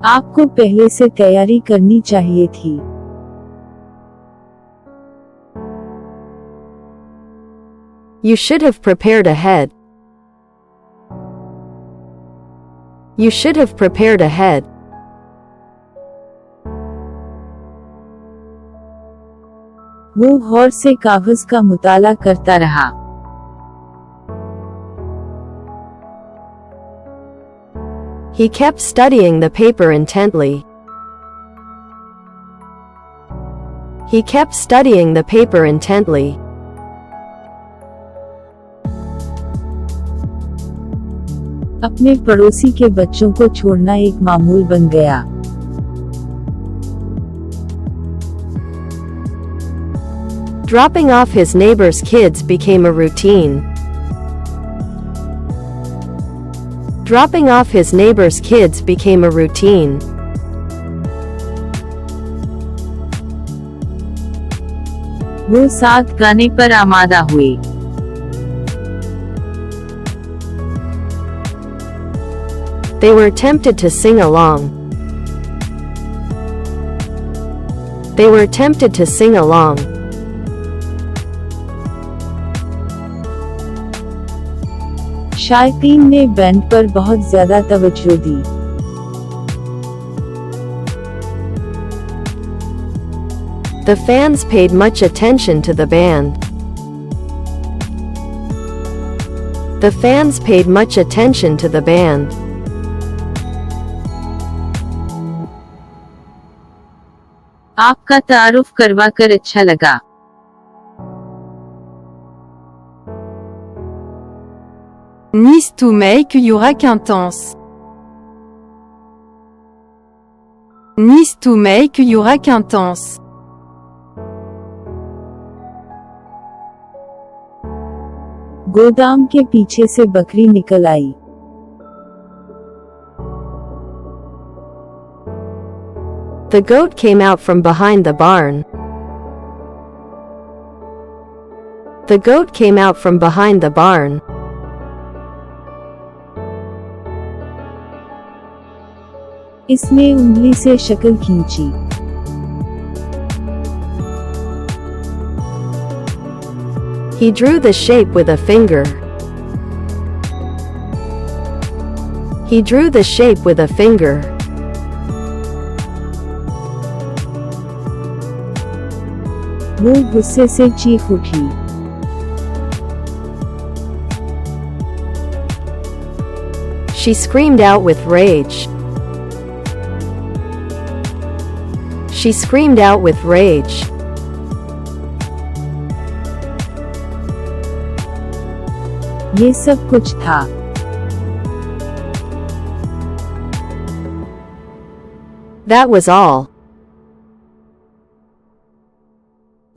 आपको पहले से तैयारी करनी चाहिए थी। You should have prepared ahead. You should have prepared ahead. वो गौर से कागज का मुताला करता रहा। He kept studying the paper intently. He kept studying the paper intently. अपने पड़ोसी के बच्चों को छोड़ना एक मामूल बन गया। Dropping off his neighbor's kids became a routine. Dropping off his neighbor's kids became a routine. वो साथ गाने पर आमादा हुए। They were tempted to sing along. They were tempted to sing along. शائक़ीन ने बैंड पर बहुत ज्यादा तवज्जो दी। The fans paid much attention to the band. The fans paid much attention to the band. आपका तारुफ करवा कर अच्छा लगा। Nice to make you acquaintance. Nice to make you acquaintance. गोदाम के पीछे से बकरी निकल आई। The goat came out from behind the barn. The goat came out from behind the barn. इसने उंगली से शक्ल खींची। He drew the shape with a finger. He drew the shape with a finger. वो गुस्से से चीख उठी। She screamed out with rage. She screamed out with rage. ये सब कुछ था। That was all.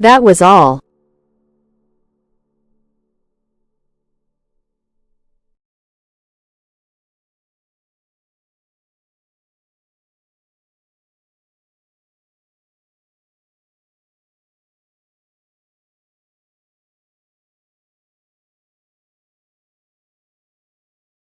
That was all.